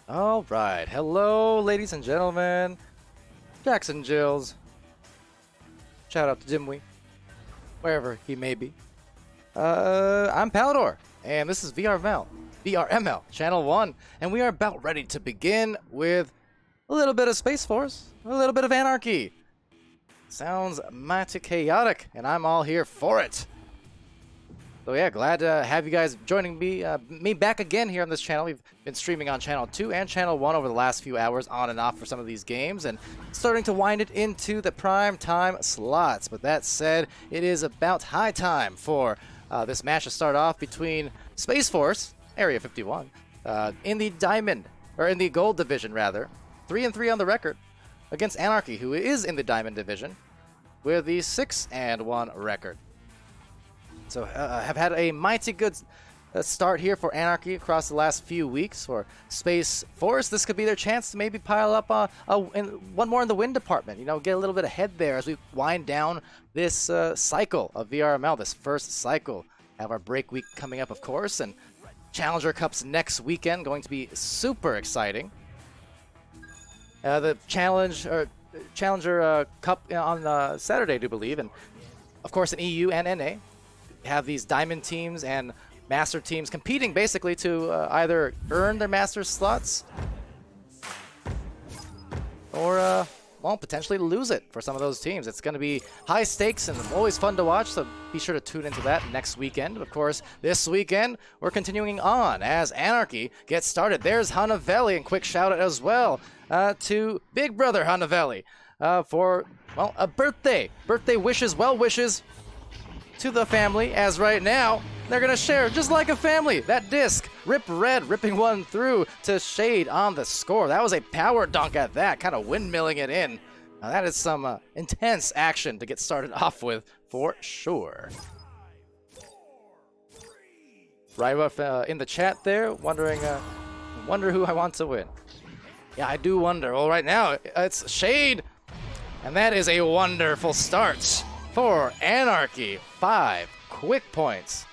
All right, hello, ladies and gentlemen, Jackson Jills. Shout out to Dimwee, wherever he may be. I'm Palidore, and this is VRML, Channel 1, and we are about ready to begin with a little bit of Space Force, a little bit of Anarchy. Sounds mighty chaotic, and I'm all here for it. So yeah, glad to have you guys joining me back again here on this channel. We've been streaming on Channel 2 and Channel 1 over the last few hours, on and off for some of these games, and starting to wind it into the prime time slots. But that said, it is about high time for this match to start off between Space Force, Area 51, in the Diamond, or in the Gold Division rather, 3-3 on the record, against Anarchy, who is in the Diamond Division, with the 6-1 record. So have had a mighty good start here for Anarchy across the last few weeks. For Space Force, this could be their chance to maybe pile up one more in the win department. You know, get a little bit ahead there as we wind down this cycle of VRML, this first cycle. Have our break week coming up, of course, and Challenger Cups next weekend, going to be super exciting. The Challenger Cup on Saturday, I do believe, and of course in EU and NA. Have these diamond teams and master teams competing basically to either earn their master slots or well, potentially lose it for some of those teams. It's going to be high stakes and always fun to watch, so be sure to tune into that next weekend. Of course, this weekend we're continuing on as Anarchy gets started. There's Hanavelli, and quick shout out as well to Big Brother Hanavelli for, well, a birthday wishes, well wishes to the family, as right now they're gonna share just like a family that disc. Rip Red ripping one through to Shade on the score. That was a power dunk at that, kind of windmilling it in. Now that is some intense action to get started off with for sure. Rywa in the chat there wondering wonder who I want to win. Yeah, I do wonder. Well, right now it's Shade, and that is a wonderful start for Anarchy. 5 quick points.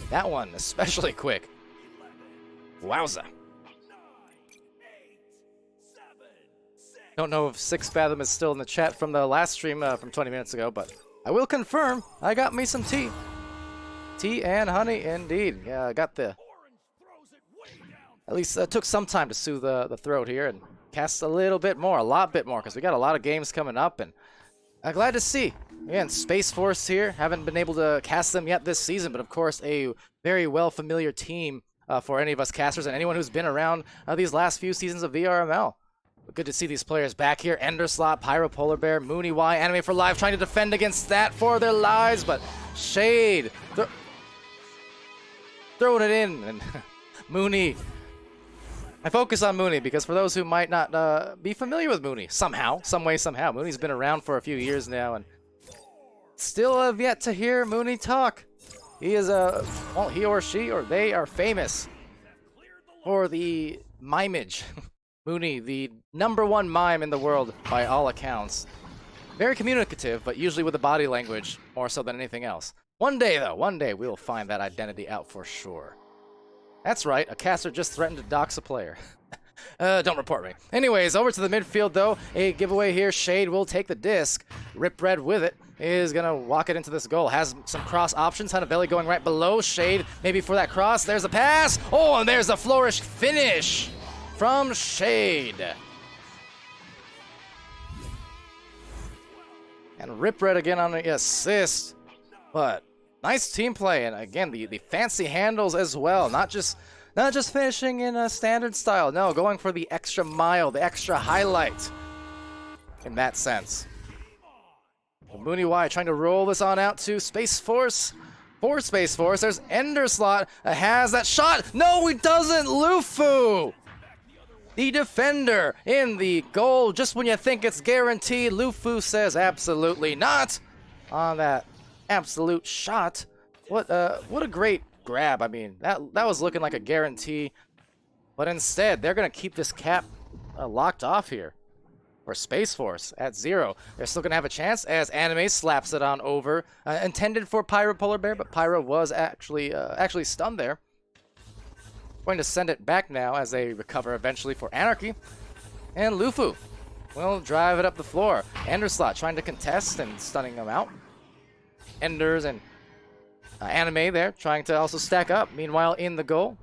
That one especially quick. Wowza. Don't know if 6 Fathom is still in the chat from the last stream from 20 minutes ago, but I will confirm I got me some tea. Tea and honey indeed. Yeah, I got the... At least took some time to soothe the throat here and cast a little bit more, a lot bit more, because we got a lot of games coming up, and glad to see. Again, Space Force here. Haven't been able to cast them yet this season, but of course a very well familiar team for any of us casters and anyone who's been around these last few seasons of VRML. But good to see these players back here. Enderslot, Pyro Polar Bear, Mooney Y, Anime for Life trying to defend against that for their lives, but Shade throwing it in, and Mooney. I focus on Mooney because for those who might not be familiar with Mooney, somehow, some way, somehow, Mooney's been around for a few years now, and still have yet to hear Mooney talk. He is well, he or she or they are famous for the mimage. Mooney, the #1 mime in the world by all accounts. Very communicative, but usually with the body language more so than anything else. One day, though, one day we will find that identity out for sure. That's right, a caster just threatened to dox a player. Don't report me. Anyways, over to the midfield, though. A giveaway here. Shade will take the disc. Rip Red with it is going to walk it into this goal. Has some cross options. Hanavelli going right below Shade. Maybe for that cross. There's a pass. Oh, and there's a flourish finish from Shade. And Rip Red again on the assist. But nice team play, and again, the fancy handles as well. Not just finishing in a standard style. No, going for the extra mile, the extra highlight in that sense. Mooney Y trying to roll this on out to Space Force. For Space Force, there's Enderslot. Has that shot. No, he doesn't. Lufu, the defender, in the goal. Just when you think it's guaranteed, Lufu says absolutely not on that absolute shot. What a great grab. I mean, that was looking like a guarantee, but instead they're gonna keep this cap locked off here for Space Force at 0. They're still gonna have a chance as Anime slaps it on over, intended for Pyro Polar Bear, but Pyro was actually stunned there. Going to send it back now as they recover eventually for Anarchy, and Lufu will drive it up the floor. Enderslot trying to contest and stunning him out. Enders and Anime there trying to also stack up. Meanwhile, in the goal,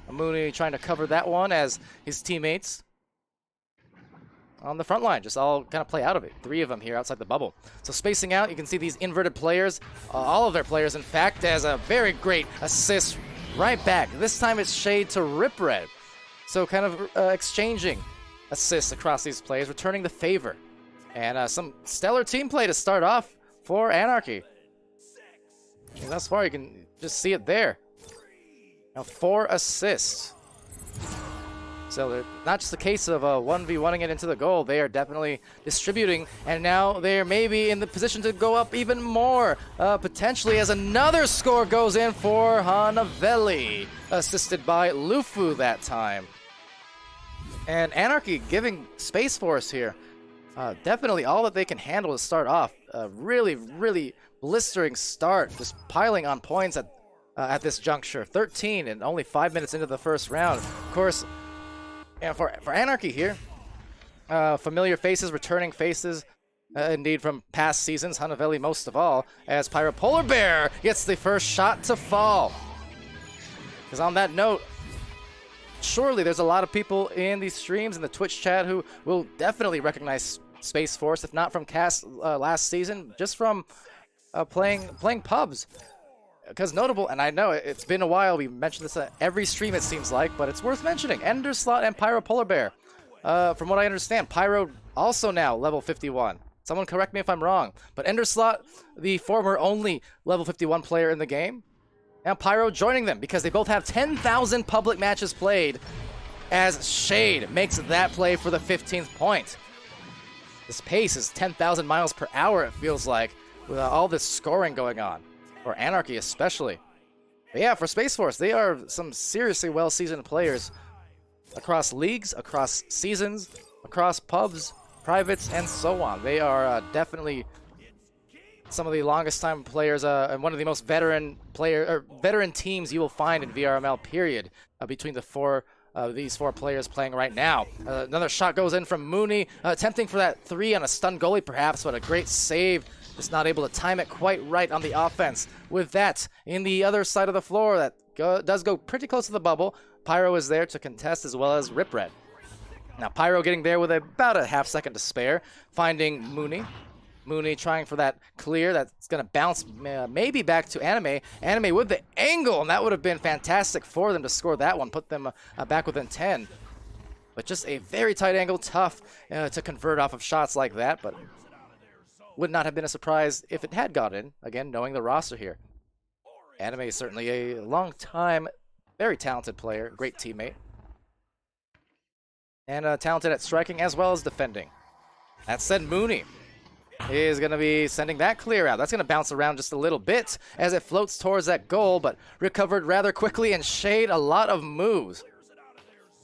Mooney trying to cover that one as his teammates on the front line just all kind of play out of it. 3 of them here outside the bubble. So spacing out, you can see these inverted players, all of their players, in fact, as a very great assist right back. This time it's shade to Rip Red. So kind of exchanging assists across these plays, returning the favor. And some stellar team play to start off for Anarchy. And thus far, you can just see it there. Now 4 assists. So they're not just a case of 1v1ing it into the goal, they are definitely distributing, and now they're maybe in the position to go up even more, potentially, as another score goes in for Hanavelli, assisted by Lufu that time. And Anarchy giving Space Force here definitely all that they can handle to start off. Really, really blistering start, just piling on points at this juncture. 13 and only 5 minutes into the first round. Of course, and for Anarchy here, familiar faces, returning faces, indeed from past seasons, Hanavelli most of all, as Pyro Polar Bear gets the first shot to fall. Because on that note, surely there's a lot of people in these streams, in the Twitch chat, who will definitely recognize Space Force, if not from cast last season, just from playing pubs. Because notable, and I know it's been a while, we mentioned this at every stream it seems like, but it's worth mentioning, Enderslot and Pyro Polar Bear. From what I understand, Pyro also now level 51. Someone correct me if I'm wrong, but Enderslot, the former only level 51 player in the game, and Pyro joining them because they both have 10,000 public matches played, as Shade makes that play for the 15th point. This pace is 10,000 miles per hour, it feels like, with all this scoring going on. For Anarchy especially. But yeah, for Space Force, they are some seriously well-seasoned players across leagues, across seasons, across pubs, privates, and so on. They are definitely some of the longest-time players and one of the most veteran teams you will find in VRML. Period. Between these 4 players playing right now. Another shot goes in from Mooney, attempting for that 3 on a stun goalie, perhaps, but a great save. Just not able to time it quite right on the offense. With that, in the other side of the floor, that does go pretty close to the bubble. Pyro is there to contest, as well as Rip Red. Now Pyro getting there with about a half second to spare, finding Mooney. Mooney trying for that clear that's going to bounce maybe back to Anime. Anime with the angle, and that would have been fantastic for them to score that one, put them back within 10. But just a very tight angle, tough to convert off of shots like that, but would not have been a surprise if it had got in, again, knowing the roster here. Anime is certainly a long-time, very talented player, great teammate. And talented at striking as well as defending. That said, Mooney is going to be sending that clear out. That's going to bounce around just a little bit as it floats towards that goal, but recovered rather quickly, and Shade a lot of moves.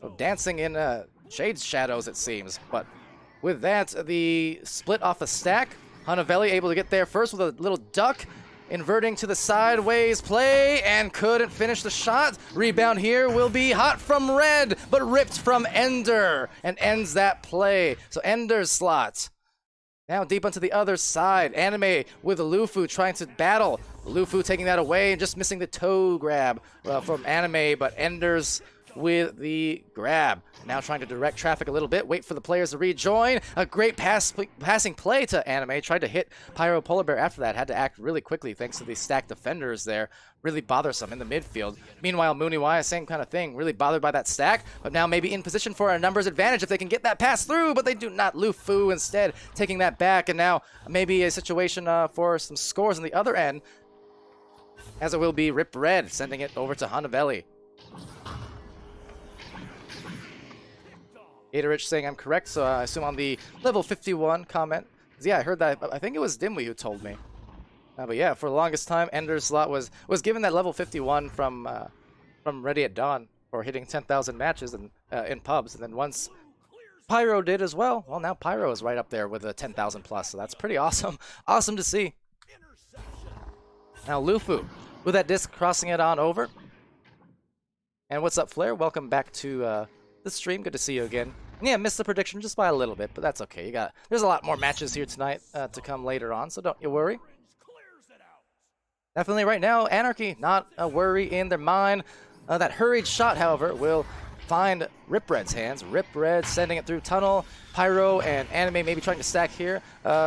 So dancing in Shade's shadows, it seems. But with that, the split off the stack, Hanavelli able to get there first with a little duck, inverting to the sideways play, and couldn't finish the shot. Rebound here will be hot from Red, but ripped from Ender, and ends that play. So Ender's slot now deep onto the other side. Anime with Lufu trying to battle. Lufu taking that away and just missing the toe grab from Anime, but Ender's with the grab. Now trying to direct traffic a little bit, wait for the players to rejoin. A great passing play to Anime. Tried to hit Pyro Polar Bear after that. Had to act really quickly thanks to the stacked defenders there. Really bothersome in the midfield. Meanwhile, Mooney, same kind of thing. Really bothered by that stack, but now maybe in position for a numbers advantage if they can get that pass through, but they do not. Lufu instead taking that back, and now maybe a situation for some scores on the other end, as it will be Rip Red sending it over to Hanavelli. Gatorich saying I'm correct, so I assume on the level 51 comment. Yeah, I heard that. I think it was Dimwee who told me. But yeah, for the longest time, Ender's Slot was given that level 51 from Ready at Dawn for hitting 10,000 matches in pubs, and then once Pyro did as well, well, now Pyro is right up there with a 10,000 plus, so that's pretty awesome. Awesome to see. Now Lufu with that disc crossing it on over. And what's up, Flair? Welcome back to the stream. Good to see you again. Yeah, missed the prediction just by a little bit, but that's okay. There's a lot more matches here tonight to come later on, so don't you worry. Definitely right now, Anarchy, not a worry in their mind. That hurried shot, however, will find Rip Red's hands. Rip Red sending it through tunnel. Pyro and Anime maybe trying to stack here.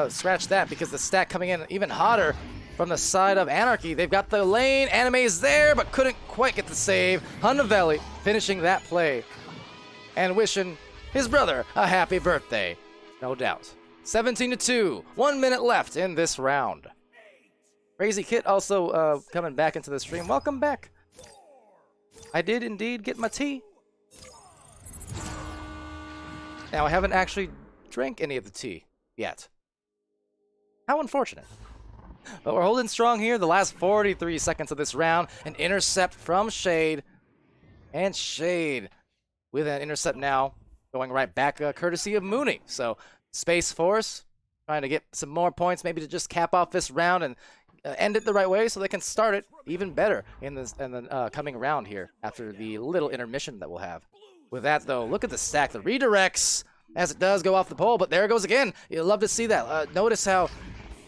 Scratch that, because the stack coming in even hotter from the side of Anarchy. They've got the lane. Anime is there, but couldn't quite get the save. Hanavelli finishing that play and wishing his brother a happy birthday. No doubt. 17-2. 1 minute left in this round. Crazy Kit also coming back into the stream. Welcome back. I did indeed get my tea. Now, I haven't actually drank any of the tea yet. How unfortunate. But we're holding strong here. The last 43 seconds of this round. An intercept from Shade. And Shade with an intercept now going right back courtesy of Mooney. So, Space Force trying to get some more points, maybe to just cap off this round and end it the right way so they can start it even better in the coming round here after the little intermission that we'll have. With that, though, look at the stack. The redirects as it does go off the pole, but there it goes again. You'll love to see that. Notice how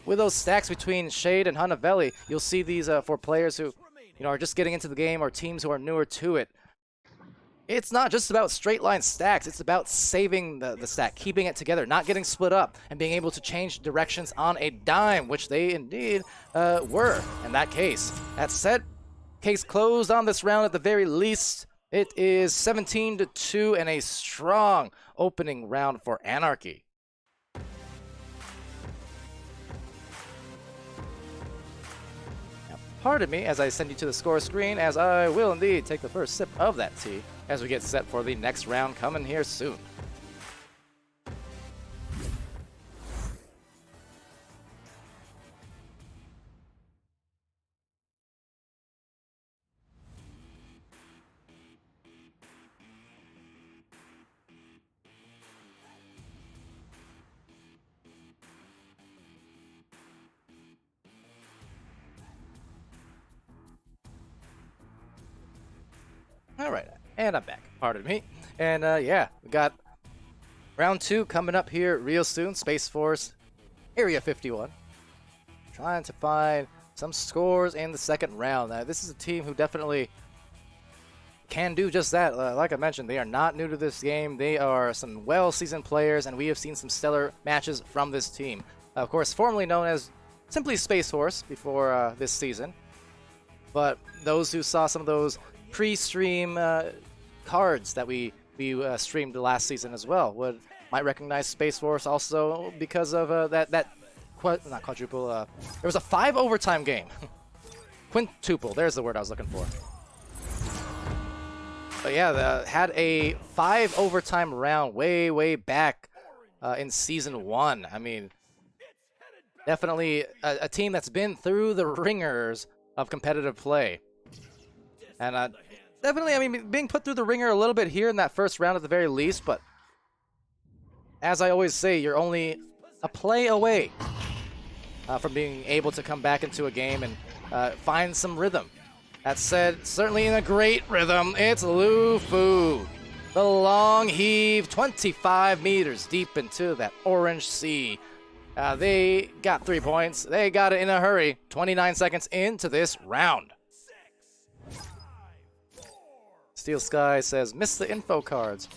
with those stacks between Shade and Hanavelli, you'll see these for players who are just getting into the game or teams who are newer to it. It's not just about straight line stacks. It's about saving the stack, keeping it together, not getting split up, and being able to change directions on a dime, which they indeed were in that case. That said, case closed on this round at the very least. It is 17-2 and a strong opening round for Anarchy. Now, pardon me as I send you to the score screen, as I will indeed take the first sip of that tea as we get set for the next round coming here soon. All right. And I'm back, pardon me. And yeah, we got round 2 coming up here real soon. Space Force, Area 51. Trying to find some scores in the second round. Now, this is a team who definitely can do just that. Like I mentioned, they are not new to this game. They are some well-seasoned players, and we have seen some stellar matches from this team. Of course, formerly known as simply Space Force before this season. But those who saw some of those pre-stream cards that we streamed last season as well might recognize Space Force also because of not quadruple. There was a 5 overtime game. Quintuple. There's the word I was looking for. But yeah, had a 5 overtime round way back in season 1. I mean, definitely a team that's been through the ringers of competitive play. And definitely, I mean, being put through the ringer a little bit here in that first round at the very least, but as I always say, you're only a play away from being able to come back into a game and find some rhythm. That said, certainly in a great rhythm, it's Lufu. The long heave, 25 meters deep into that orange sea. They got 3 points. They got it in a hurry. 29 seconds into this round. Steel Sky says, miss the info cards.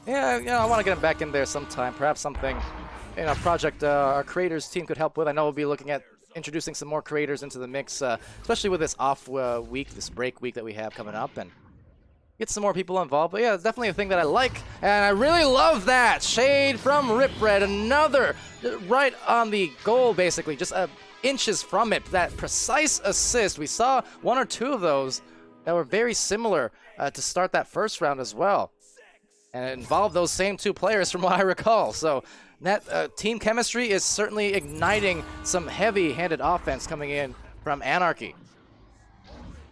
Yeah, I want to get them back in there sometime. Perhaps something, project our creators team could help with. I know we'll be looking at introducing some more creators into the mix, especially with this off week, this break week that we have coming up, and get some more people involved. But yeah, it's definitely a thing that I like, and I really love that. Shade from Ripred, another right on the goal, basically, just inches from it. That precise assist. We saw one or two of those that were very similar to start that first round as well. And it involved those same two players from what I recall. So that team chemistry is certainly igniting some heavy-handed offense coming in from Anarchy.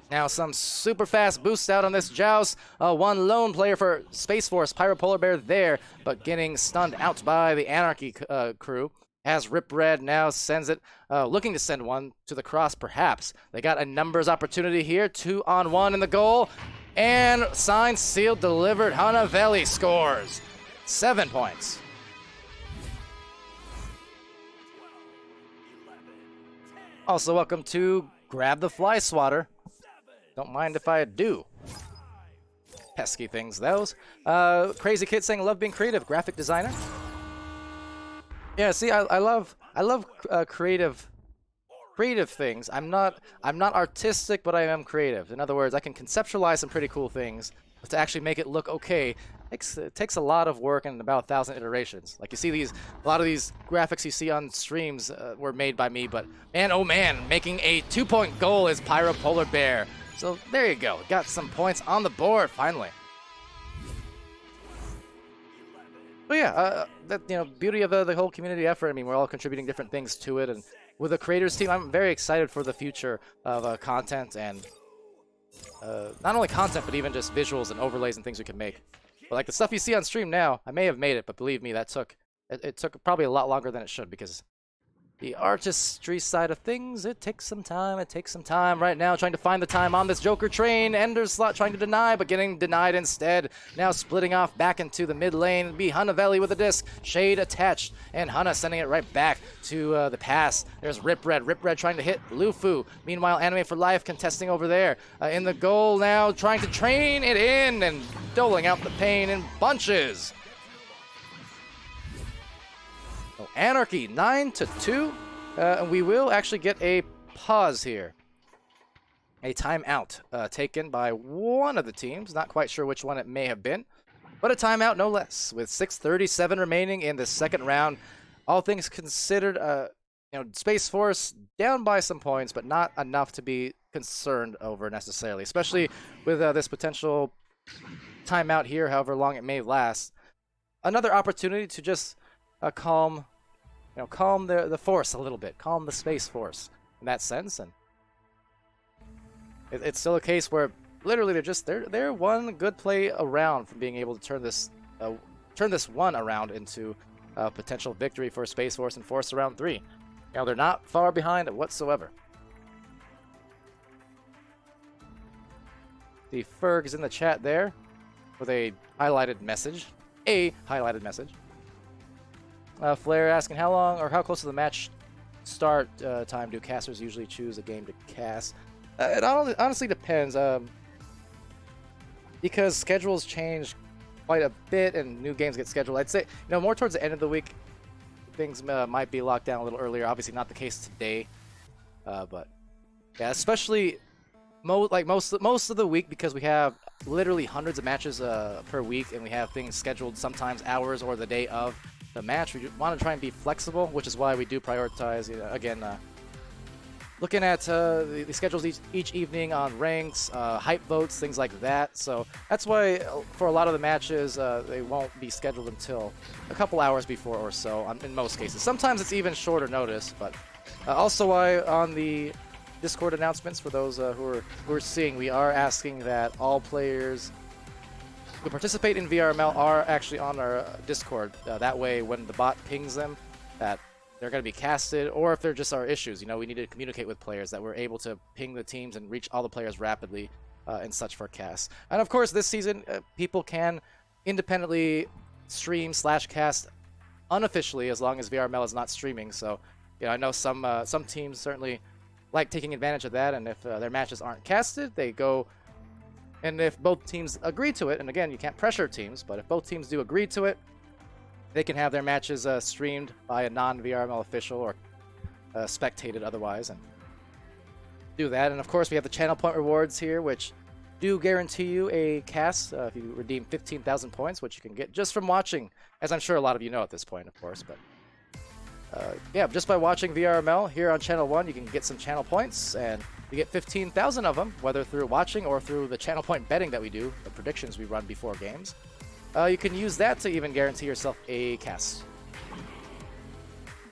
Now some super fast boosts out on this Joust. One lone player for Space Force, Pyro Polar Bear there, but getting stunned out by the Anarchy crew. As Rip Red now sends it, looking to send one to the cross perhaps. They got a numbers opportunity here, 2-on-1 in the goal. And signed, sealed, delivered, Hanavelli scores 7 points. Also welcome to Grab the Fly Swatter. Don't mind if I do. Pesky things, those. Crazy Kid saying, love being creative. Graphic designer. Yeah, see, I love creative things. I'm not artistic, but I am creative. In other words, I can conceptualize some pretty cool things, but to actually make it look okay, it takes a lot of work and about 1,000 iterations. Like you see a lot of these graphics you see on streams were made by me, but man, oh man, making a 2-point goal is Pyro Polar Bear. So there you go, got some points on the board finally. But yeah, that beauty of the whole community effort. I mean, we're all contributing different things to it, and with the creators team, I'm very excited for the future of content and not only content, but even just visuals and overlays and things we can make. But like the stuff you see on stream now, I may have made it, but believe me, it took probably a lot longer than it should, because the artistry side of things, it takes some time. It takes some time right now, trying to find the time on this Joker train. Ender's Slot trying to deny, but getting denied instead. Now splitting off back into the mid lane. It'll be Hanavelli with a disc. Shade attached, and Hana sending it right back to the pass. There's Rip Red. Rip Red trying to hit Lufu. Meanwhile, Anime for Life contesting over there. In the goal now, trying to train it in and doling out the pain in bunches. Anarchy 9-2, and we will actually get a pause here. A timeout taken by one of the teams. Not quite sure which one it may have been, but a timeout no less. With 6:37 remaining in the second round, all things considered, Space Force down by some points, but not enough to be concerned over necessarily, especially with this potential timeout here, however long it may last. Another opportunity to just calm the force a little bit, calm the Space Force in that sense, and it's still a case where literally they're one good play around from being able to turn this one around into a potential victory for Space Force and force around 3. They're not far behind whatsoever. The Ferg is in the chat there with a highlighted message. Flair asking how long or how close to the match start time do casters usually choose a game to cast? It honestly depends, because schedules change quite a bit and new games get scheduled. I'd say more towards the end of the week, things might be locked down a little earlier. Obviously not the case today, but yeah, especially most of the week, because we have literally hundreds of matches per week, and we have things scheduled sometimes hours or the day of the match. We want to try and be flexible, which is why we do prioritize, again, looking at the schedules each evening on ranks, hype votes, things like that. So that's why for a lot of the matches, they won't be scheduled until a couple hours before or so in most cases. Sometimes it's even shorter notice, but also why on the Discord announcements, for those who are seeing, we are asking that all players who participate in VRML are actually on our Discord. That way, when the bot pings them that they're going to be casted, or if there just are issues, we need to communicate with players, that we're able to ping the teams and reach all the players rapidly and such for casts. And of course, this season, people can independently stream/cast unofficially as long as VRML is not streaming. So, I know some teams certainly like taking advantage of that, and if their matches aren't casted, they go And if both teams agree to it, and again, you can't pressure teams, but if both teams do agree to it, they can have their matches streamed by a non-VRML official or spectated otherwise, and do that. And of course, we have the channel point rewards here, which do guarantee you a cast if you redeem 15,000 points, which you can get just from watching, as I'm sure a lot of you know at this point, of course. But yeah, just by watching VRML here on Channel 1, you can get some channel points, and you get 15,000 of them, whether through watching or through the channel point betting that we do, the predictions we run before games. You can use that to even guarantee yourself a cast.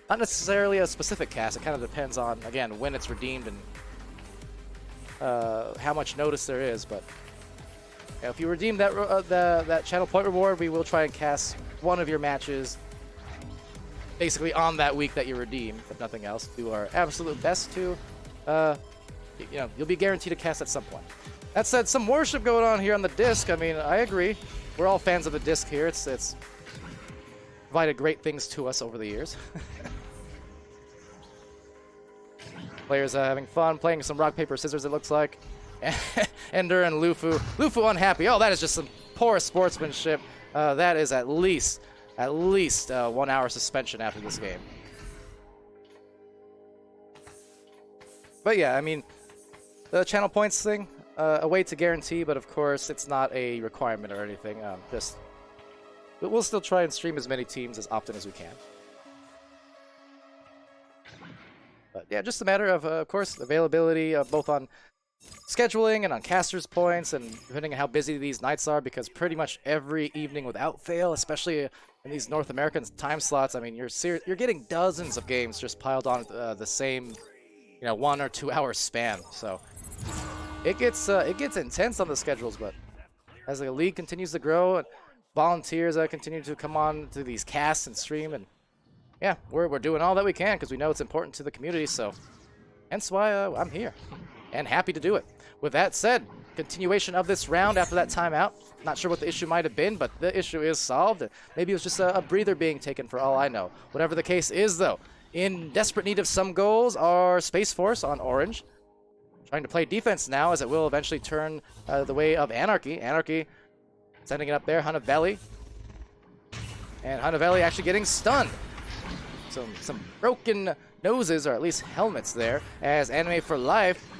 Not necessarily a specific cast, it kind of depends on, again, when it's redeemed and how much notice there is, but if you redeem that that channel point reward, we will try and cast one of your matches basically on that week that you redeem, if nothing else. Do our absolute best to, you know, you'll be guaranteed a cast at some point. That said, some worship going on here on the disc. I mean, I agree. We're all fans of the disc here. It's provided great things to us over the years. Players having fun, playing some rock, paper, scissors, it looks like. Ender and Lufu. Lufu unhappy. Oh, that is just some poor sportsmanship. That is at least 1 hour suspension after this game. But yeah, I mean, the channel points thing, a way to guarantee, but of course it's not a requirement or anything. But we'll still try and stream as many teams as often as we can. But yeah, just a matter of course, availability both on scheduling and on casters' points, and depending on how busy these nights are, because pretty much every evening without fail, especially in these North American time slots, I mean, you're getting dozens of games just piled on the same, 1 or 2 hour span. So it gets intense on the schedules, but as the league continues to grow and volunteers continue to come on to these casts and stream, and yeah, we're doing all that we can because we know it's important to the community. So hence why I'm here and happy to do it. With that said, continuation of this round after that timeout. Not sure what the issue might have been, but the issue is solved. Maybe it was just a breather being taken for all I know. Whatever the case is, though, in desperate need of some goals are Space Force on orange, trying to play defense now, as it will eventually turn the way of Anarchy. Anarchy sending it up there, Hunavelli. And Hunavelli actually getting stunned. Some broken noses, or at least helmets there, as Anime for Life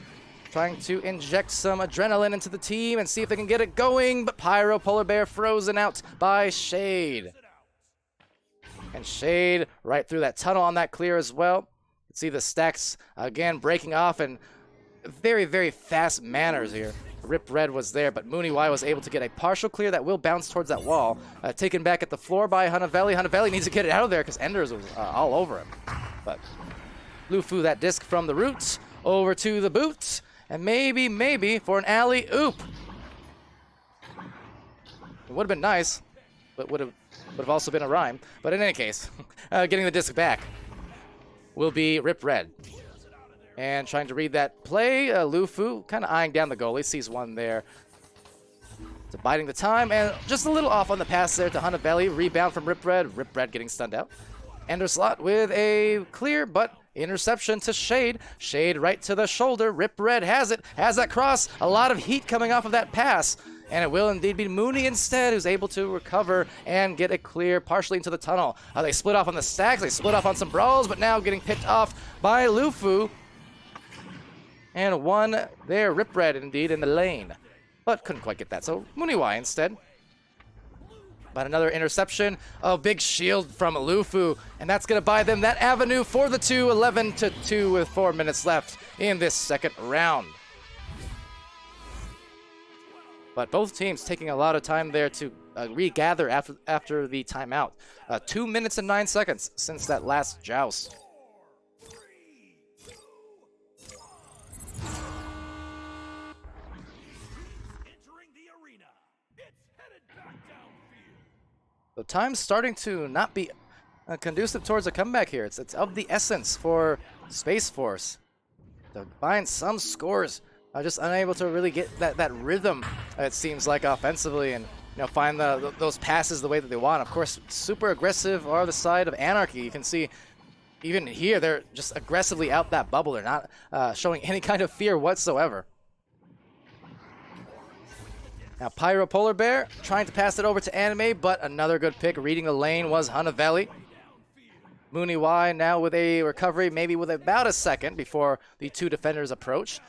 trying to inject some adrenaline into the team and see if they can get it going, but Pyro Polar Bear frozen out by Shade. And Shade right through that tunnel on that clear as well. You can see the stacks again breaking off in very, very fast manners here. Rip Red was there, but Mooney Y was able to get a partial clear that will bounce towards that wall. Taken back at the floor by Hunavelli. Hunavelli needs to get it out of there because Enders was all over him. But Lufu that disc from the roots over to the boots. And maybe for an alley-oop. It would have been nice, but would have also been a rhyme. But in any case, getting the disc back will be Rip Red. And trying to read that play, Lufu kind of eyeing down the goalie, sees one there. So biding the time, and just a little off on the pass there to Hunavelli. Rebound from Rip Red getting stunned out. Enderslot with a clear, but interception to Shade. Shade right to the shoulder. Rip Red has it, has that cross. A lot of heat coming off of that pass. And it will indeed be Mooney instead, who's able to recover and get a clear partially into the tunnel. They split off on the stacks, they split off on some brawls, but now getting picked off by Lufu. And one there, Rip Red indeed in the lane. But couldn't quite get that, so Mooney Y instead. But another interception, a big shield from Lufu, and that's going to buy them that avenue for the 2, 11-2 with 4 minutes left in this second round. But both teams taking a lot of time there to regather after the timeout. 2 minutes and 9 seconds since that last joust. So time's starting to not be conducive towards a comeback here. It's of the essence for Space Force to find some scores. Just unable to really get that rhythm, it seems like, offensively, and find those passes the way that they want. Of course, super aggressive are the side of Anarchy. You can see even here they're just aggressively out that bubble. They're not showing any kind of fear whatsoever. Now Pyro Polar Bear trying to pass it over to Anime, but another good pick reading the lane was Hanavelli. Mooney Y now with a recovery, maybe with about a second before the two defenders approach.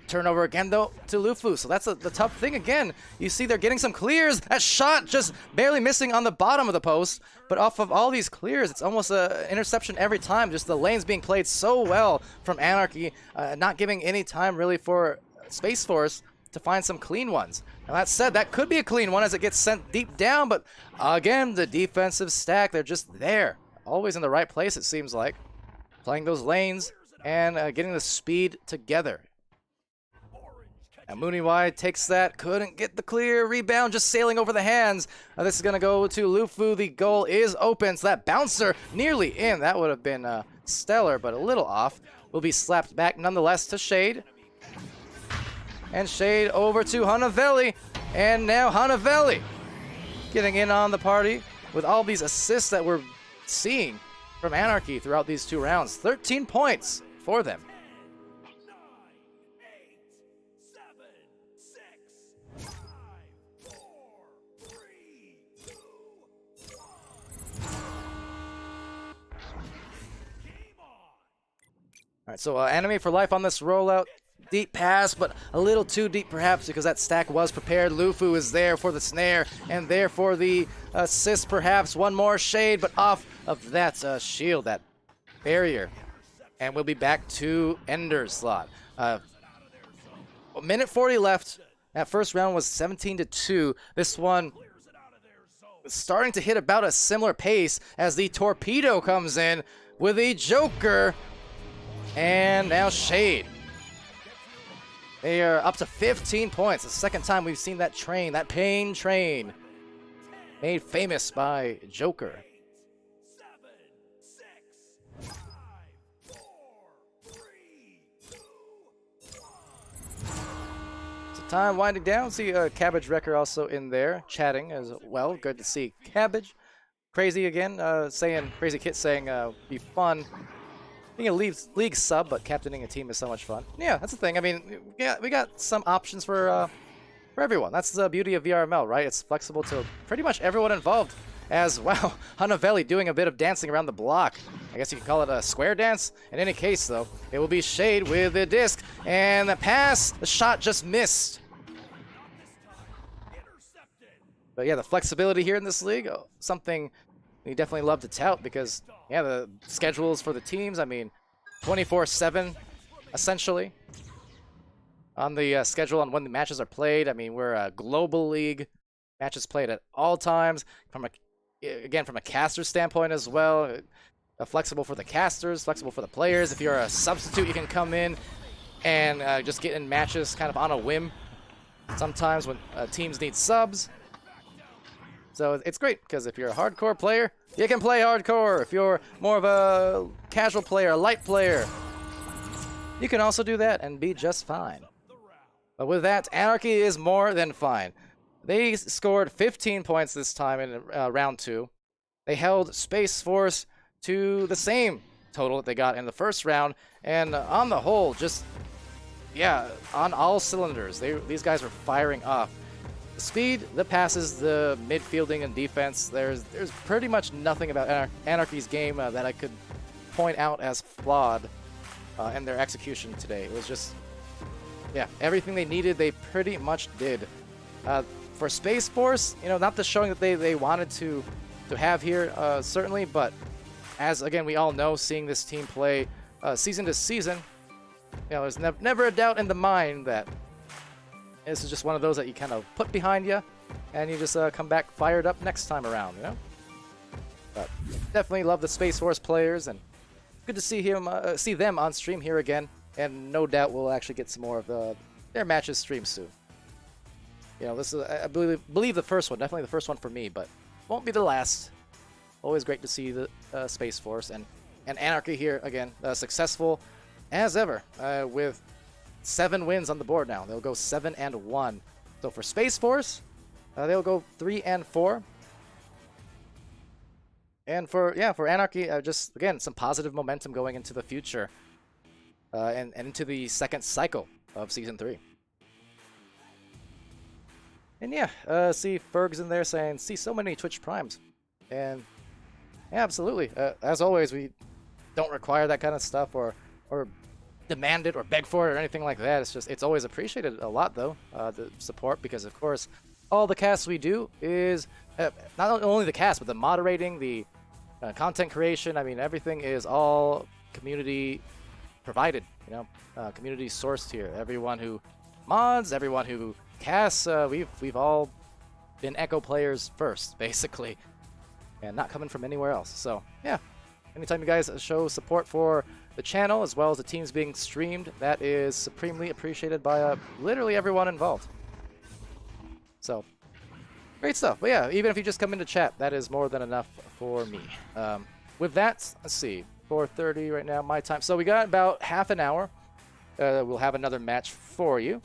Turnover again, though, to Lufu. So that's the tough thing again. You see they're getting some clears. That shot just barely missing on the bottom of the post. But off of all these clears, it's almost an interception every time. Just the lanes being played so well from Anarchy, not giving any time really for Space Force to find some clean ones. Now that said, that could be a clean one as it gets sent deep down. But again, the defensive stack, they're just there. Always in the right place, it seems like. Playing those lanes and getting the speed together. And Mooney Wide takes that, couldn't get the clear rebound, just sailing over the hands. This is going to go to Lufu. The goal is open, so that bouncer nearly in. That would have been stellar, but a little off. Will be slapped back nonetheless to Shade. And Shade over to Hanavelli. And now Hanavelli getting in on the party with all these assists that we're seeing from Anarchy throughout these two rounds. 13 points for them. 9, 8, 7, 6, 5, 4, 3, 2, 1. Game on. All right, so Anime for life on this rollout. Deep pass, but a little too deep perhaps because that stack was prepared. Lufu is there for the snare and there for the assist perhaps. One more Shade, but off of that shield, that barrier. And we'll be back to Ender's slot. A minute 40 left. That first round was 17-2. This one is starting to hit about a similar pace as the Torpedo comes in with a Joker. And now Shade. They are up to 15 points. The second time we've seen that train, that pain train, made famous by Joker. 7, 6, 5, 4, 3, 2, 1. So time winding down. See Cabbage Wrecker also in there, chatting as well. Good to see Cabbage. Crazy again, Crazy Kit saying be fun. Being a league sub, but captaining a team is so much fun. Yeah, that's the thing. I mean, yeah, we got some options for everyone. That's the beauty of VRML, right? It's flexible to pretty much everyone involved. As well, Hanavelli doing a bit of dancing around the block. I guess you could call it a square dance. In any case, though, it will be Shade with the disc and the pass. The shot just missed. But yeah, the flexibility here in this league, something we definitely love to tout because, yeah, the schedules for the teams, I mean, 24/7, essentially, on the schedule on when the matches are played. I mean, we're a global league, matches played at all times. From a caster standpoint as well, flexible for the casters, flexible for the players. If you're a substitute, you can come in and just get in matches kind of on a whim. Sometimes when teams need subs. So it's great, because if you're a hardcore player, you can play hardcore. If you're more of a casual player, a light player, you can also do that and be just fine. But with that, Anarchy is more than fine. They scored 15 points this time in round 2. They held Space Force to the same total that they got in the first round. And on the whole, just, yeah, on all cylinders, these guys were firing off. The speed, the passes, the midfielding and defense, there's pretty much nothing about Anarchy's game that I could point out as flawed in their execution today. It was just, yeah, everything they needed, they pretty much did. For Space Force, you know, not the showing that they wanted to have here, certainly, but as, again, we all know, seeing this team play season to season, you know, there's never a doubt in the mind that this is just one of those that you kind of put behind you, and you just come back fired up next time around, you know? But definitely love the Space Force players, and good to see them on stream here again, and no doubt we'll actually get some more of their matches streamed soon. You know, this is, I believe the first one, definitely the first one for me, but won't be the last. Always great to see the Space Force and Anarchy here again, successful as ever with 7 wins on the board now. They'll go 7-1. So for Space Force, they'll go 3-4. And for Anarchy, just again some positive momentum going into the future, and into the second cycle of season 3. And yeah, see Ferg's in there saying, see so many Twitch Primes. And yeah, absolutely. As always, we don't require that kind of stuff or demand it or beg for it or anything like that. It's just, it's always appreciated a lot though, the support, because of course, all the casts we do is, not only the cast, but the moderating, the content creation, I mean, everything is all community provided, you know, community sourced here. Everyone who mods, everyone who casts, we've all been Echo players first, basically, and not coming from anywhere else. So yeah, anytime you guys show support for the channel as well as the teams being streamed, that is supremely appreciated by literally everyone involved. So great stuff. But yeah, even if you just come into chat, that is more than enough for me. With that, let's see, 4:30 right now, my time. So we got about half an hour. We'll have another match for you,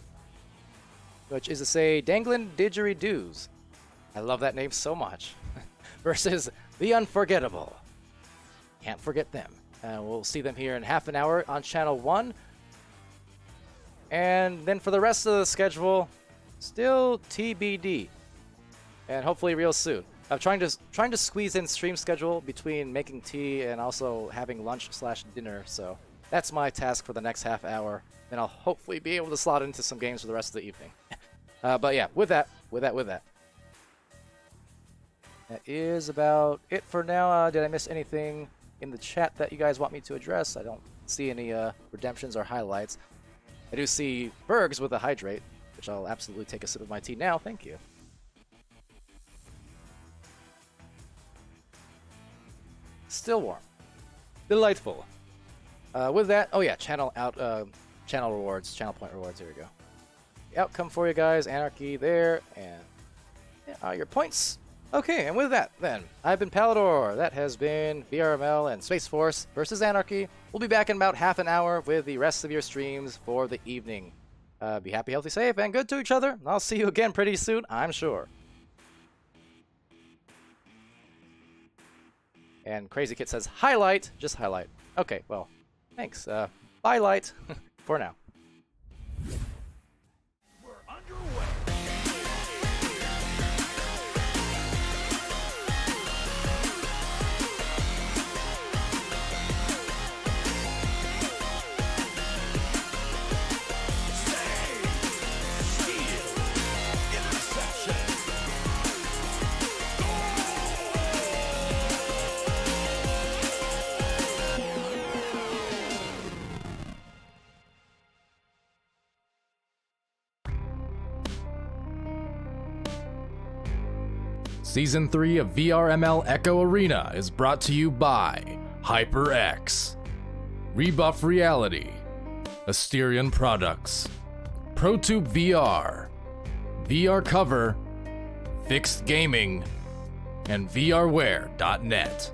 which is to say Danglin Didgeridoos. I love that name so much. Versus the Unforgettable. Can't forget them. We'll see them here in half an hour on Channel 1. And then for the rest of the schedule, still TBD. And hopefully real soon. I'm trying to squeeze in stream schedule between making tea and also having lunch/dinner. So that's my task for the next half hour. And I'll hopefully be able to slot into some games for the rest of the evening. But yeah, with that. That is about it for now. Did I miss anything in the chat that you guys want me to address? I don't see any redemptions or highlights. I do see Bergs with a hydrate, which I'll absolutely take a sip of my tea now. Thank you. Still warm. Delightful. With that, oh yeah, channel rewards, channel point rewards. Here we go. The outcome for you guys, Anarchy there, and yeah, your points. Okay, and with that, then, I've been Palidore. That has been VRML and Space Force versus Anarchy. We'll be back in about half an hour with the rest of your streams for the evening. Be happy, healthy, safe, and good to each other. I'll see you again pretty soon, I'm sure. And Crazy Kit says, highlight, just highlight. Okay, well, thanks. Bye, light, for now. We're underway. Season 3 of VRML Echo Arena is brought to you by HyperX, Rebuff Reality, Asterion Products, ProTube VR, VR Cover, Fixed Gaming, and VRware.net.